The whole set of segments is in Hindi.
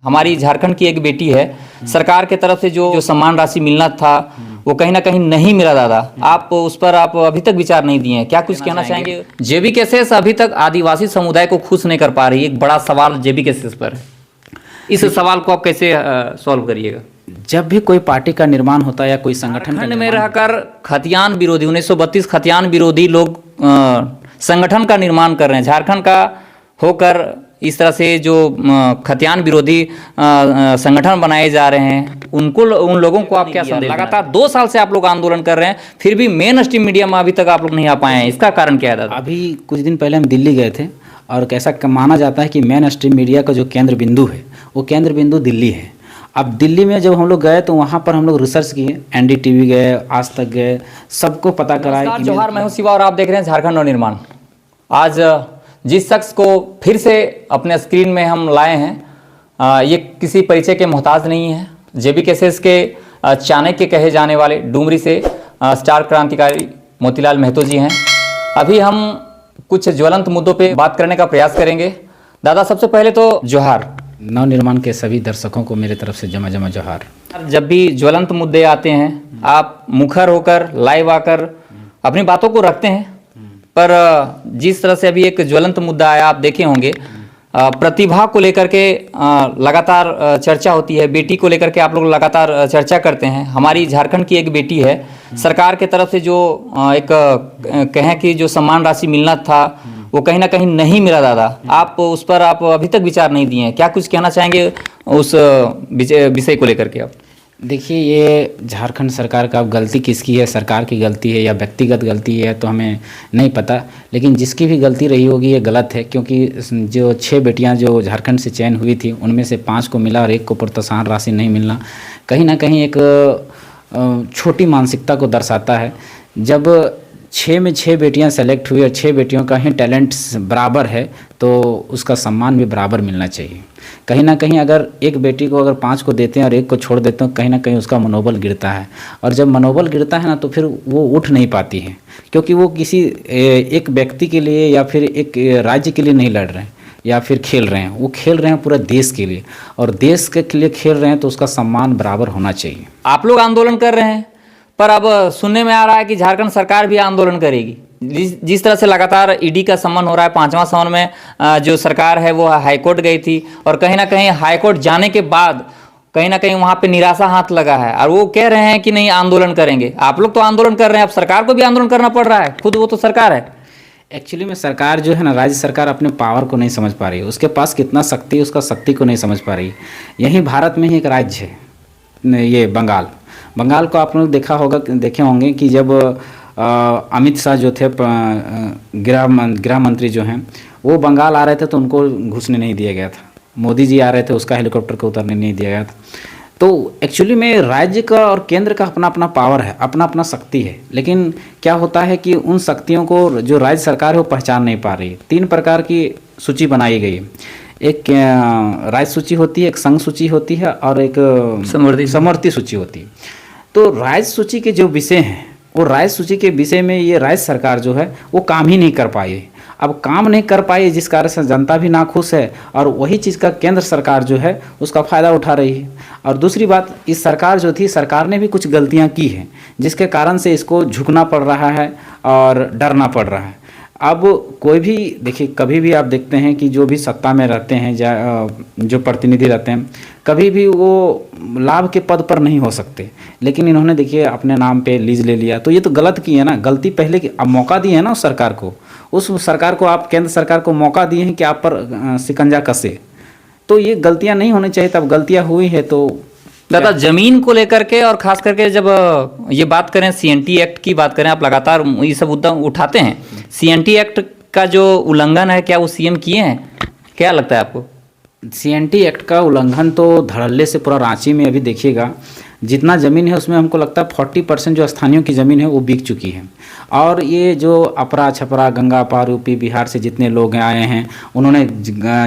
हमारी झारखंड की एक बेटी है, सरकार के तरफ से जो सम्मान राशि मिलना था वो कहीं ना कहीं नहीं मिला। दादा, आप उस पर आप अभी तक विचार नहीं दिए हैं, क्या कुछ कहना चाहेंगे? जेबीकेएसएस अभी तक आदिवासी समुदाय को खुश नहीं कर पा रही, एक बड़ा सवाल जेबीकेएसएस पर है। इस सवाल को आप कैसे सॉल्व करिएगा? जब भी कोई पार्टी का निर्माण होता है या कोई संगठन का में रहकर खतियान विरोधी 1932 खतियान विरोधी लोग संगठन का निर्माण कर रहे हैं। झारखंड का होकर इस तरह से जो खतियान विरोधी संगठन बनाए जा रहे हैं, उनको उन लोगों को आप क्या संदेश? लगातार 2 साल से आप लोग आंदोलन कर रहे हैं, फिर भी मेन स्ट्रीम मीडिया में अभी तक आप लोग नहीं आ पाए हैं, इसका कारण क्या है दादा? अभी कुछ दिन पहले हम दिल्ली गए थे और कैसा माना जाता है कि मेन स्ट्रीम मीडिया का जो केंद्र बिंदु है वो केंद्र बिंदु दिल्ली है। अब दिल्ली में जब हम लोग गए तो वहाँ पर हम लोग रिसर्च किए, एनडीटीवी गए, आज तक गए, सबको पता कराया। जोहार, मैं हूं शिवा और आप देख रहे हैं झारखंड नवनिर्माण। आज जिस शख्स को फिर से अपने स्क्रीन में हम लाए हैं, ये किसी परिचय के मोहताज नहीं है। जेबीकेएसएस के चाणक्य कहे जाने वाले डुमरी से स्टार क्रांतिकारी मोतीलाल महतो जी हैं। अभी हम कुछ ज्वलंत मुद्दों पे बात करने का प्रयास करेंगे। दादा, सबसे पहले तो जोहार। नवनिर्माण के सभी दर्शकों को मेरे तरफ से जमा जोहार। जब भी ज्वलंत मुद्दे आते हैं, आप मुखर होकर लाइव आकर अपनी बातों को रखते हैं, पर जिस तरह से अभी एक ज्वलंत मुद्दा आया, आप देखे होंगे, प्रतिभा को लेकर के लगातार चर्चा होती है, बेटी को लेकर के आप लोग लगातार चर्चा करते हैं। हमारी झारखंड की एक बेटी है, सरकार के तरफ से जो एक कहें कि जो सम्मान राशि मिलना था वो कहीं ना कहीं नहीं मिला। दादा, आप उस पर आप अभी तक विचार नहीं दिए हैं, क्या कुछ कहना चाहेंगे उस विषय को लेकर के? आप देखिए, ये झारखंड सरकार का गलती किसकी है, सरकार की गलती है या व्यक्तिगत गलती है तो हमें नहीं पता, लेकिन जिसकी भी गलती रही होगी ये गलत है। क्योंकि जो 6 बेटियां जो झारखंड से चयन हुई थी उनमें से 5 को मिला और 1 को प्रोत्साहन राशि नहीं मिलना कहीं ना कहीं एक छोटी मानसिकता को दर्शाता है। जब 6 में 6 बेटियां सेलेक्ट हुई और 6 बेटियों का ही टैलेंट बराबर है तो उसका सम्मान भी बराबर मिलना चाहिए। कहीं ना कहीं अगर एक बेटी को अगर 5 को देते हैं और 1 को छोड़ देते हैं, कहीं ना कहीं उसका मनोबल गिरता है, और जब मनोबल गिरता है ना तो फिर वो उठ नहीं पाती है, क्योंकि वो किसी एक व्यक्ति के लिए या फिर एक राज्य के लिए नहीं लड़ रहे हैं या फिर खेल रहे हैं, वो खेल रहे हैं पूरा देश के लिए, और देश के लिए खेल रहे हैं तो उसका सम्मान बराबर होना चाहिए। आप लोग आंदोलन कर रहे हैं, पर अब सुनने में आ रहा है कि झारखंड सरकार भी आंदोलन करेगी। जिस तरह से लगातार ईडी का समन हो रहा है, 5वां समन में जो सरकार है वो हाईकोर्ट गई थी, और कहीं ना कहीं हाईकोर्ट जाने के बाद कहीं ना कहीं वहां पे निराशा हाथ लगा है, और वो कह रहे हैं कि नहीं आंदोलन करेंगे। आप लोग तो आंदोलन कर रहे हैं, अब सरकार को भी आंदोलन करना पड़ रहा है, खुद वो तो सरकार है। एक्चुअली में सरकार जो है ना, राज्य सरकार अपने पावर को नहीं समझ पा रही है, उसके पास कितना शक्ति है उसका शक्ति को नहीं समझ पा रही। यहीं भारत में ही एक राज्य है, ये बंगाल को आप लोग देखे होंगे कि जब अमित शाह जो थे गृह मंत्री जो हैं, वो बंगाल आ रहे थे तो उनको घुसने नहीं दिया गया था। मोदी जी आ रहे थे, उसका हेलीकॉप्टर को उतरने नहीं दिया गया था। तो एक्चुअली में राज्य का और केंद्र का अपना अपना पावर है, अपना अपना शक्ति है, लेकिन क्या होता है कि उन शक्तियों को जो राज्य सरकार है वो पहचान नहीं पा रही। 3 प्रकार की सूची बनाई गई है, एक राज्य सूची होती है, एक संघ सूची होती है और एक समवर्ती सूची होती है। तो राज्य सूची के जो विषय हैं, वो राज्य सूची के विषय में ये राज्य सरकार जो है वो काम ही नहीं कर पाई है। अब काम नहीं कर पाई, जिस कारण से जनता भी नाखुश है, और वही चीज़ का केंद्र सरकार जो है उसका फ़ायदा उठा रही है। और दूसरी बात, इस सरकार जो थी, सरकार ने भी कुछ गलतियां की हैं जिसके कारण से इसको झुकना पड़ रहा है और डरना पड़ रहा है। अब कोई भी देखिए, कभी भी आप देखते हैं कि जो भी सत्ता में रहते हैं, जो प्रतिनिधि रहते हैं, कभी भी वो लाभ के पद पर नहीं हो सकते, लेकिन इन्होंने देखिए अपने नाम पे लीज ले लिया, तो ये तो गलत की है ना, गलती पहले की। अब मौका दिए है ना उस सरकार को, आप केंद्र सरकार को मौका दिए हैं कि आप पर शिकंजा कसे, तो ये गलतियां नहीं होनी चाहिए। तब गलतियां हुई है तो दादा, जमीन को लेकर के और खास करके जब ये बात करें, सीएनटी एक्ट की बात करें, आप लगातार ये सब मुद्दा उठाते हैं। सीएनटी एक्ट का जो उल्लंघन है, क्या वो सीएम किए हैं? क्या लगता है आपको? सीएनटी एक्ट का उल्लंघन तो धड़ल्ले से पूरा रांची में अभी देखिएगा, जितना ज़मीन है उसमें हमको लगता है 40% जो स्थानीयों की ज़मीन है वो बिक चुकी है। और ये जो अपरा छपरा गंगा पार यूपी बिहार से जितने लोग आए हैं, उन्होंने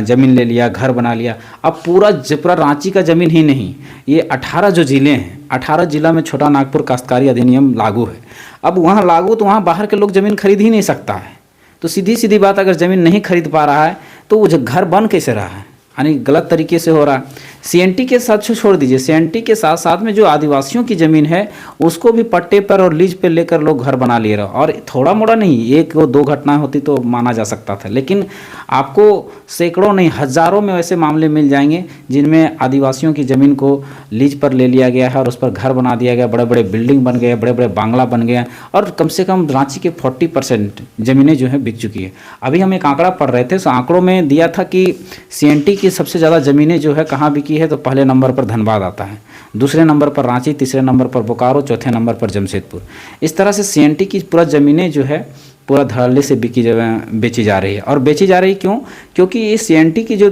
ज़मीन ले लिया, घर बना लिया। अब पूरा रांची का ज़मीन ही नहीं, ये 18 जो ज़िले हैं, 18 जिला में छोटा नागपुर काश्तकारी अधिनियम लागू है। अब वहाँ लागू तो वहाँ बाहर के लोग ज़मीन खरीद ही नहीं सकता है। तो सीधी सीधी बात, अगर ज़मीन नहीं खरीद पा रहा है तो वो जो घर बन कैसे रहा है, यानी गलत तरीके से हो रहा है। सीएनटी के साथ छोड़ दीजिए, सीएनटी के साथ साथ में जो आदिवासियों की ज़मीन है उसको भी पट्टे पर और लीज पे लेकर लोग घर बना लिए रहे। और थोड़ा मोड़ा नहीं, एक दो घटना होती तो माना जा सकता था, लेकिन आपको सैकड़ों नहीं हज़ारों में ऐसे मामले मिल जाएंगे जिनमें आदिवासियों की ज़मीन को लीज पर ले लिया गया है और उस पर घर बना दिया गया, बड़े बड़े बिल्डिंग बन गए, बड़े बड़े बांग्ला बन गए, और कम से कम रांची के 40% ज़मीनें जो है बिक चुकी है। अभी हम एक आंकड़ा पढ़ रहे थे, उस आंकड़ों में दिया था कि सीएनटी की सबसे ज़्यादा ज़मीनें जो है कहाँ बिकी है, तो पहले नंबर पर धनबाद आता है, दूसरे नंबर पर रांची, तीसरे नंबर पर बोकारो, चौथे नंबर पर जमशेदपुर। इस तरह से सीएनटी की पूरा ज़मीनें जो है पूरा धड़ल्ले से बेची जा रही है। और बेची जा रही क्यों? क्योंकि इस सीएनटी की जो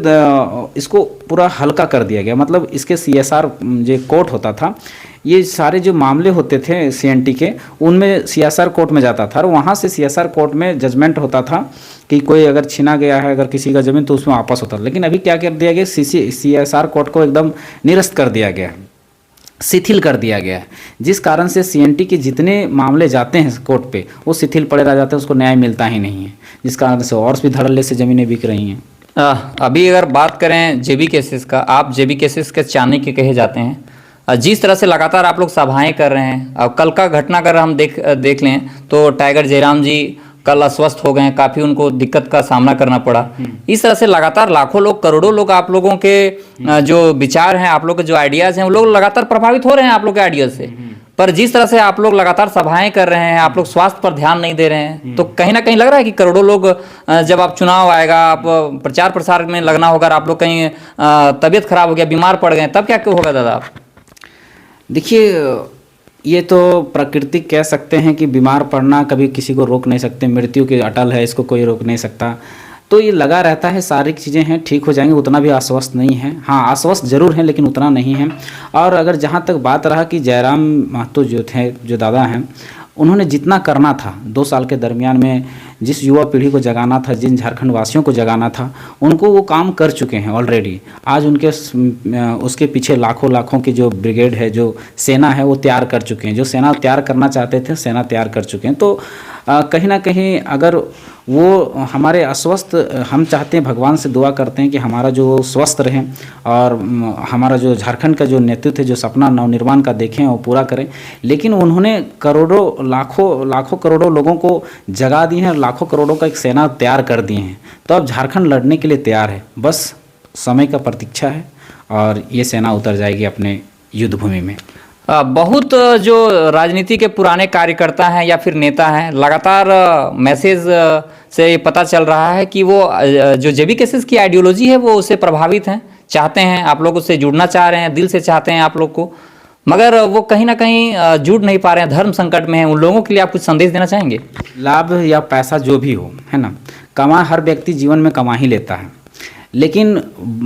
इसको पूरा हल्का कर दिया गया, मतलब इसके सीएसआर जो कोर्ट होता था, ये सारे जो मामले होते थे सीएनटी के, उनमें सीएसआर कोर्ट में जाता था और वहाँ से सीएसआर कोर्ट में जजमेंट होता था कि कोई अगर छीना गया है अगर किसी का ज़मीन तो उसमें वापस होता था। लेकिन अभी क्या कर दिया गया, सीएसआर कोर्ट को एकदम निरस्त कर दिया गया, शिथिल कर दिया गया है, जिस कारण से सीएनटी के जितने मामले जाते हैं कोर्ट पे वो शिथिल पड़े रह जाते हैं, उसको न्याय मिलता ही नहीं है, जिस कारण से और भी धड़ल्ले से ज़मीनें बिक रही हैं। अभी अगर बात करें जेबी केसेस का, आप जेबी केसेस के चाणक्य के कहे जाते हैं। जिस तरह से लगातार आप लोग सभाएं कर रहे हैं, अब कल का घटना अगर हम देख लें तो टाइगर जयराम जी कल अस्वस्थ हो गए, काफ़ी उनको दिक्कत का सामना करना पड़ा। इस तरह से लगातार लाखों लोग, करोड़ों लोग आप लोगों के जो विचार हैं, आप लोग के जो आइडियाज़ हैं, वो लोग लगातार प्रभावित हो रहे हैं आप लोग के आइडियाज़ से। पर जिस तरह से आप लोग लगातार सभाएं कर रहे हैं, आप लोग स्वास्थ्य पर ध्यान नहीं दे रहे हैं, तो कहीं ना कहीं लग रहा है कि करोड़ों लोग, जब आप चुनाव आएगा, आप प्रचार प्रसार में लगना होगा, आप लोग कहीं तबीयत खराब हो गया, बीमार पड़ गए, तब क्या होगा दादा? देखिए, ये तो प्रकृति कह सकते हैं कि बीमार पड़ना कभी किसी को रोक नहीं सकते, मृत्यु की अटल है, इसको कोई रोक नहीं सकता। तो ये लगा रहता है, शारीरिक चीज़ें हैं, ठीक हो जाएंगे, उतना भी आश्वस्त नहीं है। हाँ, आश्वस्त जरूर है लेकिन उतना नहीं है। और अगर जहाँ तक बात रहा कि जयराम महतो जो थे, जो दादा हैं, उन्होंने जितना करना था 2 साल के दरमियान में, जिस युवा पीढ़ी को जगाना था, जिन झारखंड वासियों को जगाना था, उनको वो काम कर चुके हैं ऑलरेडी। आज उनके उसके पीछे लाखों की जो ब्रिगेड है, जो सेना है, वो तैयार कर चुके हैं। जो सेना तैयार करना चाहते थे, सेना तैयार कर चुके हैं। तो कहीं ना कहीं अगर वो हमारे अस्वस्थ, हम चाहते हैं, भगवान से दुआ करते हैं कि हमारा जो स्वस्थ रहें और हमारा जो झारखंड का जो नेतृत्व है, जो सपना नवनिर्माण का देखें, वो पूरा करें। लेकिन उन्होंने करोड़ों, लाखों करोड़ों लोगों को जगा दिए हैं, लाखों करोड़ों का एक सेना तैयार कर दिए हैं। तो अब झारखंड लड़ने के लिए तैयार है, बस समय का प्रतीक्षा है और ये सेना उतर जाएगी अपने युद्ध भूमि में। बहुत जो राजनीति के पुराने कार्यकर्ता हैं या फिर नेता हैं, लगातार मैसेज से ये पता चल रहा है कि वो जो जेबी केसेस की आइडियोलॉजी है वो उससे प्रभावित हैं, चाहते हैं आप लोग उससे जुड़ना चाह रहे हैं, दिल से चाहते हैं आप लोग को, मगर वो कहीं ना कहीं जुड़ नहीं पा रहे हैं, धर्म संकट में हैं। उन लोगों के लिए आप कुछ संदेश देना चाहेंगे? लाभ या पैसा जो भी हो, है ना, हर व्यक्ति जीवन में कमा ही लेता है, लेकिन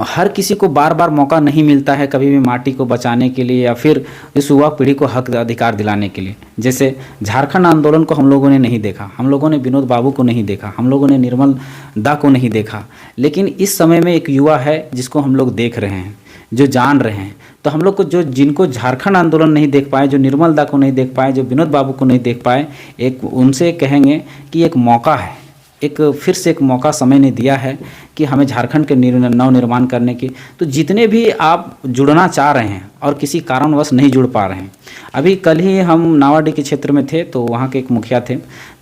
हर किसी को बार बार मौका नहीं मिलता है कभी भी माटी को बचाने के लिए या फिर इस युवा पीढ़ी को हक अधिकार दिलाने के लिए। जैसे झारखंड आंदोलन को हम लोगों ने नहीं देखा, हम लोगों ने विनोद बाबू को नहीं देखा, हम लोगों ने निर्मल दा को नहीं देखा, लेकिन इस समय में एक युवा है जिसको हम लोग देख रहे हैं, जो जान रहे हैं। तो हम लोग को जिनको झारखंड आंदोलन नहीं देख पाए, जो निर्मल दा को नहीं देख पाए, जो विनोद बाबू को नहीं देख पाए, एक उनसे कहेंगे कि एक मौका है, एक फिर से एक मौका समय ने दिया है कि हमें झारखंड के नवनिर्माण करने की। तो जितने भी आप जुड़ना चाह रहे हैं और किसी कारणवश नहीं जुड़ पा रहे हैं, अभी कल ही हम नावाडी के क्षेत्र में थे, तो वहाँ के एक मुखिया थे,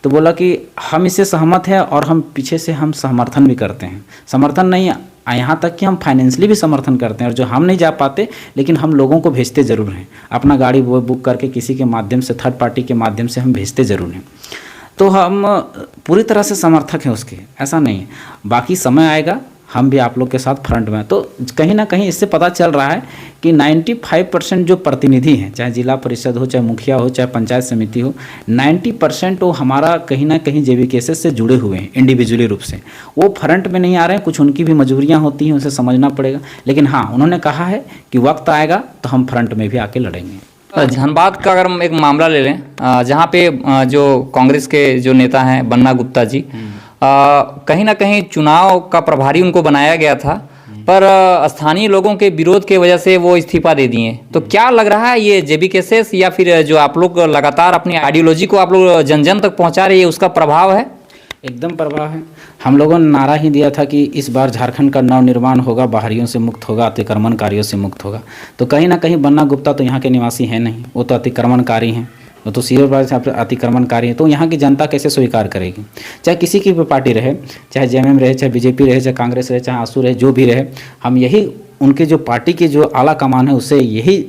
तो बोला कि हम इससे सहमत हैं और हम पीछे से हम समर्थन भी करते हैं। समर्थन नहीं, यहाँ तक कि हम फाइनेंशियली भी समर्थन करते हैं, और जो हम नहीं जा पाते लेकिन हम लोगों को भेजते ज़रूर हैं, अपना गाड़ी वो बुक करके किसी के माध्यम से, थर्ड पार्टी के माध्यम से हम भेजते ज़रूर हैं। तो हम पूरी तरह से समर्थक हैं उसके, ऐसा नहीं है। बाकी समय आएगा, हम भी आप लोग के साथ फ्रंट में। तो कहीं ना कहीं इससे पता चल रहा है कि 95% जो प्रतिनिधि हैं, चाहे जिला परिषद हो, चाहे मुखिया हो, चाहे पंचायत समिति हो, 90% वो हमारा कहीं ना कहीं जेबी केसेस से जुड़े हुए हैं इंडिविजुअली रूप से। वो फ्रंट में नहीं आ रहे हैं, कुछ उनकी भी मजबूरियाँ होती हैं, उसे समझना पड़ेगा। लेकिन हाँ, उन्होंने कहा है कि वक्त आएगा तो हम फ्रंट में भी आके लड़ेंगे। धनबाद का अगर हम एक मामला ले लें, जहाँ पे जो कांग्रेस के जो नेता हैं बन्ना गुप्ता जी, कहीं ना कहीं चुनाव का प्रभारी उनको बनाया गया था, पर स्थानीय लोगों के विरोध के वजह से वो इस्तीफा दे दिए। तो क्या लग रहा है, ये जेबी केसेस या फिर जो आप लोग लगातार अपनी आइडियोलॉजी को आप लोग जन जन तक पहुँचा रही है, उसका प्रभाव है? एकदम प्रभाव है। हम लोगों ने नारा ही दिया था कि इस बार झारखंड का नवनिर्माण होगा, बाहरियों से मुक्त होगा, अतिक्रमणकारियों से मुक्त होगा। तो कहीं ना कहीं बन्ना गुप्ता तो यहाँ के निवासी हैं नहीं, वो तो अतिक्रमणकारी हैं, वो तो सीधे बात से अतिक्रमणकारी है। तो यहाँ की जनता कैसे स्वीकार करेगी? चाहे किसी की भी पार्टी रहे, चाहे जेएमएम रहे, चाहे बीजेपी रहे, चाहे कांग्रेस रहे, चाहे आसू रहे, जो भी रहे, हम यही उनके जो पार्टी के जो आला कमान है उससे यही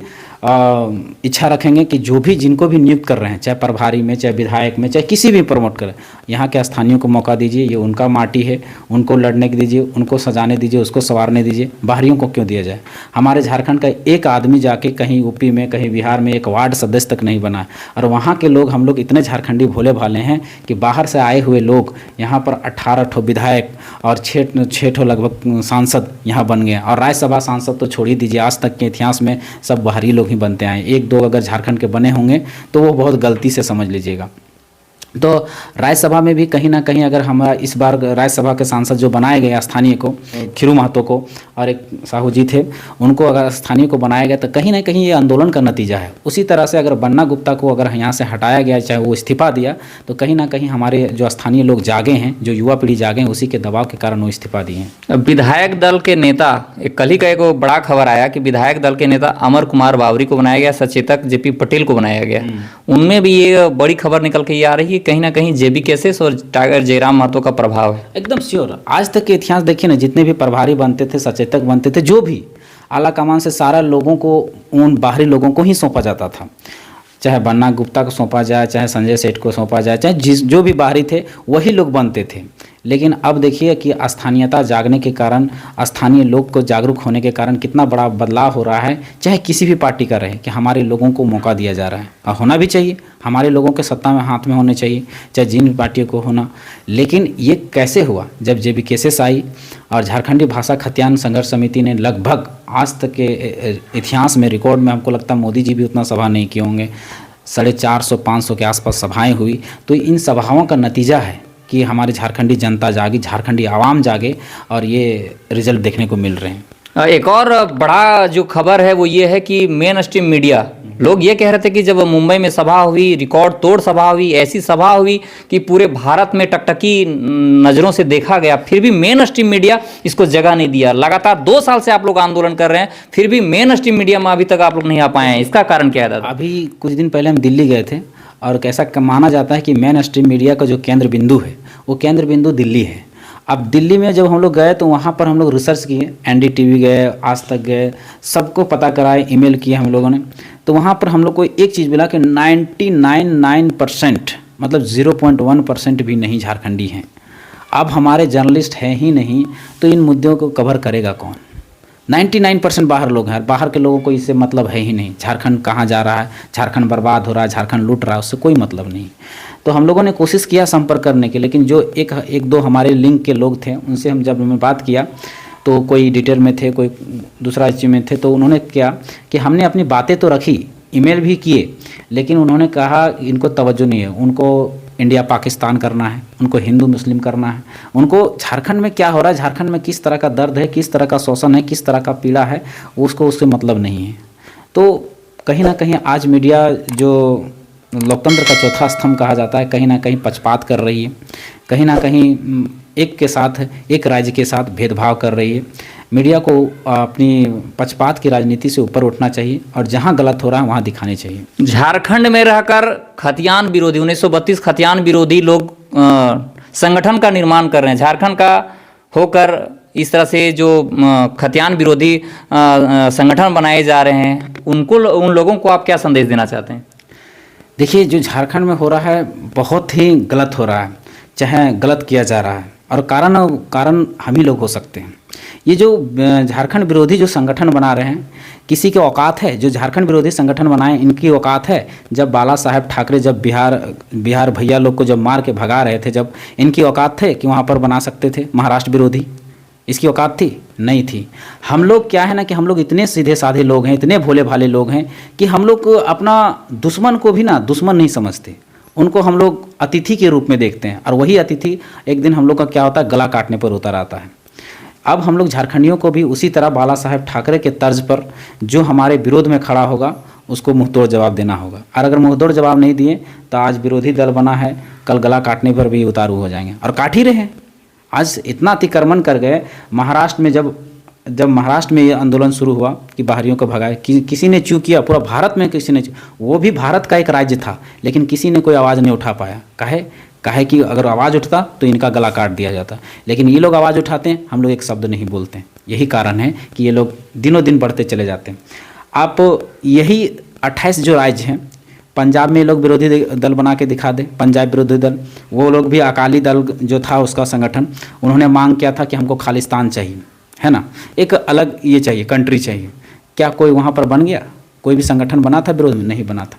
इच्छा रखेंगे कि जो भी जिनको भी नियुक्त कर रहे हैं, चाहे प्रभारी में, चाहे विधायक में, चाहे किसी भी प्रमोट करें, यहाँ के स्थानीयों को मौका दीजिए। ये उनका माटी है, उनको लड़ने के दीजिए, उनको सजाने दीजिए, उसको संवारने दीजिए। बाहरियों को क्यों दिया जाए? हमारे झारखंड का एक आदमी जाके कहीं यूपी में, कहीं बिहार में एक वार्ड सदस्य तक नहीं बना है। और वहाँ के लोग, हम लोग इतने झारखंडी भोले भाले हैं कि बाहर से आए हुए लोग यहाँ पर 18 ठो विधायक और 6 ठो लगभग सांसद यहाँ बन गए। और राज्यसभा सांसद तो छोड़ ही दीजिए, आज तक के इतिहास में सब बाहरी लोग ही बनते आए। एक दो अगर झारखंड के बने होंगे तो वो बहुत गलती से समझ लीजिएगा। तो राज्यसभा में भी कहीं ना कहीं अगर हमारा इस बार राज्यसभा के सांसद जो बनाए गए स्थानीय को, खीरू महतो को और एक साहू जी थे, उनको अगर स्थानीय को बनाया गया तो कहीं ना कहीं ये आंदोलन का नतीजा है। उसी तरह से अगर बन्ना गुप्ता को अगर यहाँ से हटाया गया, चाहे वो इस्तीफा दिया, तो कहीं ना कहीं हमारे जो स्थानीय लोग जागे हैं, जो युवा पीढ़ी जागे हैं, उसी के दबाव के कारण वो इस्तीफा दिए हैं। विधायक दल के नेता, कल ही का एक बड़ा खबर आया कि विधायक दल के नेता अमर कुमार बावरी को बनाया गया, सचेतक जेपी पटेल को बनाया गया। उनमें भी ये बड़ी खबर निकल के ये आ रही है, कहीं ना कहीं जेबी केसेस और टाइगर जयराम महतो का प्रभाव है। एकदम श्योर। आज तक के इतिहास देखिए ना, जितने भी प्रभारी बनते थे, सचेतक बनते थे, जो भी आला कमान से सारा लोगों को, उन बाहरी लोगों को ही सौंपा जाता था। चाहे बन्ना गुप्ता को सौंपा जाए, चाहे संजय सेठ को सौंपा जाए, चाहे जो भी बाहरी थे वही लोग बनते थे। लेकिन अब देखिए कि स्थानीयता जागने के कारण, स्थानीय लोग को जागरूक होने के कारण कितना बड़ा बदलाव हो रहा है। चाहे किसी भी पार्टी का रहे, कि हमारे लोगों को मौका दिया जा रहा है, और होना भी चाहिए। हमारे लोगों के सत्ता में हाथ में होने चाहिए, चाहे जिन पार्टियों को होना। लेकिन ये कैसे हुआ? जब जेबी केसेस आई और झारखंडी भाषा खतियान संघर्ष समिति ने लगभग आज तक के इतिहास में, रिकॉर्ड में, हमको लगता है मोदी जी भी उतना सभा नहीं किए होंगे, 450-500 के आसपास सभाएं हुई। तो इन सभाओं का नतीजा है कि हमारी झारखंडी जनता जागी, झारखंडी आवाम जागे, और ये रिजल्ट देखने को मिल रहे हैं। एक और बड़ा जो खबर है वो ये है कि मेन स्ट्रीम मीडिया, लोग ये कह रहे थे कि जब मुंबई में सभा हुई, रिकॉर्ड तोड़ सभा हुई, ऐसी सभा हुई कि पूरे भारत में टकटकी नज़रों से देखा गया, फिर भी मेन स्ट्रीम मीडिया इसको जगह नहीं दिया। लगातार 2 साल से आप लोग आंदोलन कर रहे हैं, फिर भी मेन स्ट्रीम मीडिया में अभी तक आप लोग नहीं आ पाए हैं। इसका कारण क्या है दादा? अभी कुछ दिन पहले हम दिल्ली गए थे, और कैसा माना जाता है कि मेन स्ट्रीम मीडिया का जो केंद्र बिंदु है, वो केंद्र बिंदु दिल्ली है। अब दिल्ली में जब हम लोग गए तो वहाँ पर हम लोग रिसर्च किए, NDTV गए, आज तक गए, सबको पता कराए, ईमेल किए हम लोगों ने। तो वहाँ पर हम लोग को एक चीज़ मिला कि 99.9% मतलब 0.1% भी नहीं झारखंडी हैं। अब हमारे जर्नलिस्ट हैं ही नहीं, तो इन मुद्दों को कवर करेगा कौन? 99% बाहर लोग हैं, बाहर के लोगों को इससे मतलब है ही नहीं। झारखंड कहाँ जा रहा है, झारखंड बर्बाद हो रहा है, झारखंड लूट रहा है, उससे कोई मतलब नहीं। तो हम लोगों ने कोशिश किया संपर्क करने की, लेकिन जो एक दो हमारे लिंक के लोग थे, उनसे हम जब मैं बात किया तो कोई डिटेल में थे, कोई दूसरा चीज़ में थे, तो उन्होंने क्या कि हमने अपनी बातें तो रखी, ईमेल भी किए, लेकिन उन्होंने कहा इनको तवज्जो नहीं है, उनको इंडिया पाकिस्तान करना है, उनको हिंदू मुस्लिम करना है, उनको झारखंड में क्या हो रहा है, झारखंड में किस तरह का दर्द है, किस तरह का शोषण है, किस तरह का पीड़ा है, उसको उससे मतलब नहीं है। तो कहीं ना कहीं आज मीडिया, जो लोकतंत्र का चौथा स्तंभ कहा जाता है, कहीं ना कहीं पक्षपात कर रही है, कहीं ना कहीं एक के साथ, एक राज्य के साथ भेदभाव कर रही है। मीडिया को अपनी पक्षपात की राजनीति से ऊपर उठना चाहिए, और जहां गलत हो रहा है वहां दिखाने चाहिए। झारखंड में रहकर खतियान विरोधी 1932 खतियान विरोधी लोग संगठन का निर्माण कर रहे हैं। झारखंड का होकर इस तरह से जो खतियान विरोधी संगठन बनाए जा रहे हैं, उन लोगों को आप क्या संदेश देना चाहते हैं? देखिए, जो झारखंड में हो रहा है बहुत ही गलत हो रहा है, चाहे गलत किया जा रहा है, और कारण हम ही लोग हो सकते हैं। ये जो झारखंड विरोधी जो संगठन बना रहे हैं, किसी के औकात है जो झारखंड विरोधी संगठन बनाए? इनकी औकात है? जब बाला साहेब ठाकरे जब बिहार भैया लोग को जब मार के भगा रहे थे, जब इनकी औकात थे कि वहाँ पर बना सकते थे महाराष्ट्र विरोधी? इसकी औकात थी? नहीं थी। हम लोग क्या है ना कि हम लोग इतने सीधे साधे लोग हैं, इतने भोले भाले लोग हैं कि हम लोग अपना दुश्मन को भी ना दुश्मन नहीं समझते, उनको हम लोग अतिथि के रूप में देखते हैं, और वही अतिथि एक दिन हम लोग का क्या होता है, गला काटने पर उतर आता है। अब हम लोग झारखंडियों को भी उसी तरह बाला साहेब ठाकरे के तर्ज पर जो हमारे विरोध में खड़ा होगा, उसको मुंहतोड़ जवाब देना होगा। और अगर मुंहतोड़ जवाब नहीं दिए तो आज विरोधी दल बना है, कल गला काटने पर भी उतारू हो जाएंगे और काट ही रहे हैं। आज इतना अतिक्रमण कर गए। महाराष्ट्र में जब महाराष्ट्र में ये आंदोलन शुरू हुआ कि बाहरियों को भगाए, किसी ने चू किया, पूरा भारत में किसी ने, वो भी भारत का एक राज्य था, लेकिन किसी ने कोई आवाज़ नहीं उठा पाया। काहे कि अगर आवाज़ उठता तो इनका गला काट दिया जाता, लेकिन ये लोग आवाज़ उठाते हैं, हम लोग एक शब्द नहीं बोलते हैं। यही कारण है कि ये लोग दिनों दिन बढ़ते चले जाते हैं। आप यही 28 जो राज्य हैं, पंजाब में लोग विरोधी दल बना के दिखा दें, पंजाब विरोधी दल, वो लोग भी अकाली दल जो था उसका संगठन, उन्होंने मांग किया था कि हमको खालिस्तान चाहिए, है ना, एक अलग ये चाहिए, कंट्री चाहिए। क्या कोई वहाँ पर बन गया? कोई भी संगठन बना था विरोध में? नहीं बना था।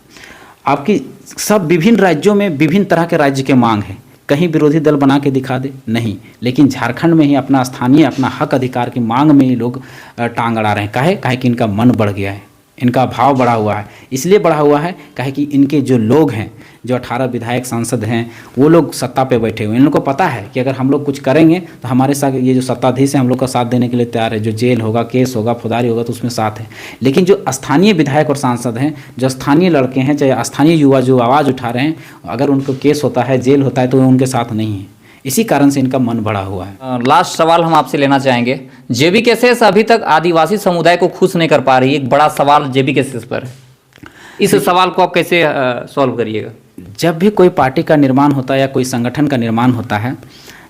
आपकी सब विभिन्न राज्यों में विभिन्न तरह के राज्य के मांग है, कहीं विरोधी दल बना के दिखा दे, नहीं। लेकिन झारखंड में ही अपना स्थानीय, अपना हक अधिकार की मांग में ही लोग टांग अड़ा रहे हैं। काहे कि इनका मन बढ़ गया है, इनका भाव बढ़ा हुआ है। इसलिए बढ़ा हुआ है काहे कि इनके जो लोग हैं, जो 18 विधायक सांसद हैं, वो लोग सत्ता पे बैठे हुए हैं। इन लोगों को पता है कि अगर हम लोग कुछ करेंगे तो हमारे साथ ये जो सत्ताधीश है हम लोग का साथ देने के लिए तैयार है। जो जेल होगा, केस होगा, फौजदारी होगा तो उसमें साथ है। लेकिन जो स्थानीय विधायक और सांसद हैं, जो स्थानीय लड़के हैं, चाहे स्थानीय युवा जो आवाज़ उठा रहे हैं, अगर उनको केस होता है, जेल होता है तो उनके साथ नहीं है। इसी कारण से इनका मन बढ़ा हुआ है। लास्ट सवाल हम आपसे लेना चाहेंगे, जेबी केसेस अभी तक आदिवासी समुदाय को खुश नहीं कर पा रही। एक बड़ा सवाल जेबी केसेस पर है, इस सवाल को आप कैसे सॉल्व करिएगा? जब भी कोई पार्टी का निर्माण होता है या कोई संगठन का निर्माण होता है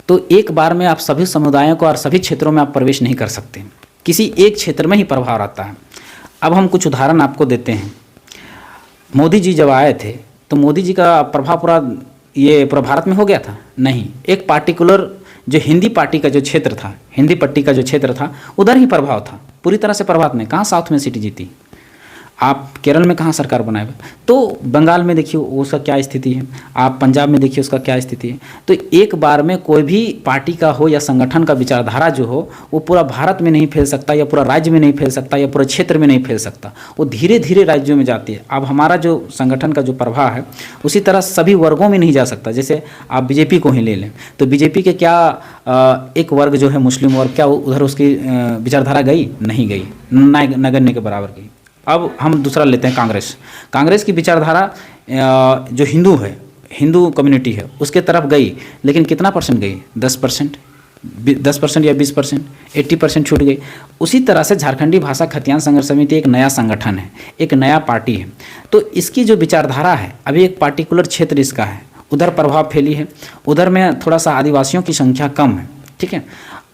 तो एक बार में आप सभी समुदायों को और सभी क्षेत्रों में आप प्रवेश नहीं कर सकते, किसी एक क्षेत्र में ही प्रभाव रहता है। अब हम कुछ उदाहरण आपको देते हैं। मोदी जी जब आए थे तो मोदी जी का प्रभाव पूरा भारत में हो गया था? नहीं। एक पार्टिकुलर जो हिंदी पार्टी का जो क्षेत्र था, हिंदी पट्टी का जो क्षेत्र था, उधर ही प्रभाव था, पूरी तरह से प्रभाव नहीं। कहाँ साउथ में सीट जीती? आप केरल में कहाँ सरकार बनाए हुए? तो बंगाल में देखिए उसका क्या स्थिति है, आप पंजाब में देखिए उसका क्या स्थिति है। तो एक बार में कोई भी पार्टी का हो या संगठन का विचारधारा जो हो वो पूरा भारत में नहीं फैल सकता, या पूरा राज्य में नहीं फैल सकता, या पूरे क्षेत्र में नहीं फैल सकता। वो धीरे धीरे राज्यों में जाती है। अब हमारा जो संगठन का जो प्रभाव है उसी तरह सभी वर्गों में नहीं जा सकता। जैसे आप बीजेपी को ही ले लें तो बीजेपी के क्या एक वर्ग जो है मुस्लिम वर्ग, क्या उधर उसकी विचारधारा गई? नहीं गई, नगण्य के बराबर गई। अब हम दूसरा लेते हैं कांग्रेस की विचारधारा जो हिंदू है, हिंदू कम्युनिटी है, उसके तरफ गई, लेकिन कितना परसेंट गई? 10% या 20%, 80% छूट गई। उसी तरह से झारखंडी भाषा खतियान संघर्ष समिति एक नया संगठन है, एक नया पार्टी है। तो इसकी जो विचारधारा है अभी एक पार्टिकुलर क्षेत्र इसका है, उधर प्रभाव फैली है, उधर में थोड़ा सा आदिवासियों की संख्या कम है, ठीक है।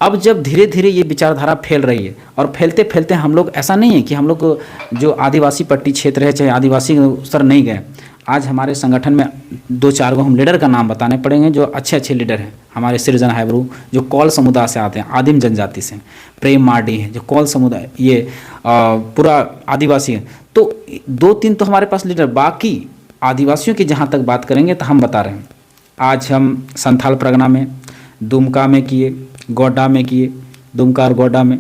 अब जब धीरे धीरे ये विचारधारा फैल रही है और फैलते फैलते हम लोग, ऐसा नहीं है कि हम लोग जो आदिवासी पट्टी क्षेत्र है चाहे आदिवासी स्तर नहीं गए। आज हमारे संगठन में 2-4 हम लीडर का नाम बताने पड़ेंगे जो अच्छे लीडर हैं। हमारे सृजन हैबरू जो कौल समुदाय से आते हैं, आदिम जनजाति से, प्रेम मार्डी है जो कौल समुदाय, ये पूरा आदिवासी है। तो 2-3 तो हमारे पास लीडर, बाकी आदिवासियों की जहाँ तक बात करेंगे तो हम बता रहे हैं। आज हम संथाल परगना में, दुमका में किए, गोड्डा में किए, दुमका और गोड्डा में।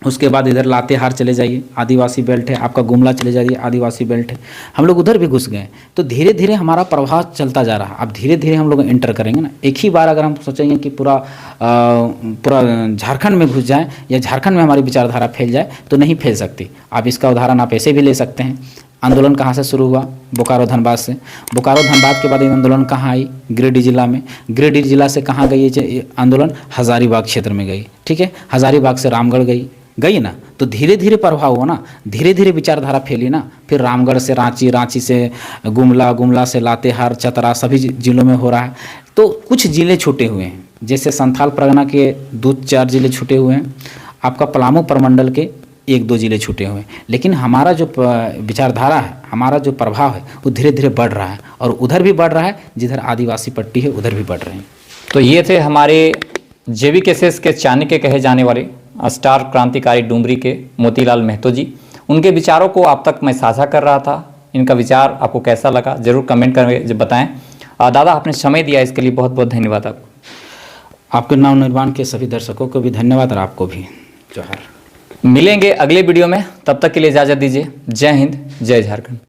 उसके बाद इधर लातेहार चले जाइए, आदिवासी बेल्ट है, आपका गुमला चले जाइए, आदिवासी बेल्ट है। हम लोग उधर भी घुस गए। तो धीरे धीरे हमारा प्रभाव चलता जा रहा है। अब धीरे धीरे हम लोग एंटर करेंगे ना। एक ही बार अगर हम सोचेंगे कि पूरा झारखंड में घुस जाए या झारखंड में हमारी विचारधारा फैल जाए तो नहीं फैल सकती। आप इसका उदाहरण आप ऐसे भी ले सकते हैं। आंदोलन कहाँ से शुरू हुआ? बोकारो धनबाद से। बोकारो धनबाद के बाद ये आंदोलन कहाँ आई? गिरिडीह जिला में। गिरिडीह जिला से कहाँ गई ये आंदोलन? हजारीबाग क्षेत्र में गई, ठीक है। हजारीबाग से रामगढ़ गई ना। तो धीरे धीरे प्रभाव हुआ ना, धीरे धीरे विचारधारा फैली ना। फिर रामगढ़ से रांची, रांची से गुमला, गुमला से लातेहार, चतरा, सभी जिलों में हो रहा है। तो कुछ जिले छूटे हुए हैं, जैसे संथाल परगना के 2-4 जिले छूटे हुए हैं, आपका पलामू प्रमंडल के 1-2 जिले छूटे हुए हैं। लेकिन हमारा जो विचारधारा है, हमारा जो प्रभाव है वो धीरे धीरे बढ़ रहा है, और उधर भी बढ़ रहा है जिधर आदिवासी पट्टी है उधर भी बढ़ रहे हैं। तो ये थे हमारे जेबी केसेस के चाणक्य कहे जाने वाले स्टार क्रांतिकारी डुमरी के मोतीलाल महतो जी। उनके विचारों को आप तक मैं साझा कर रहा था। इनका विचार आपको कैसा लगा जरूर कमेंट करके बताएं। दादा, आपने समय दिया इसके लिए बहुत बहुत धन्यवाद आपको। आपके नवनिर्माण के सभी दर्शकों को भी धन्यवाद और आपको भी जोहार। मिलेंगे अगले वीडियो में, तब तक के लिए इजाज़त दीजिए। जय हिंद, जय झारखंड।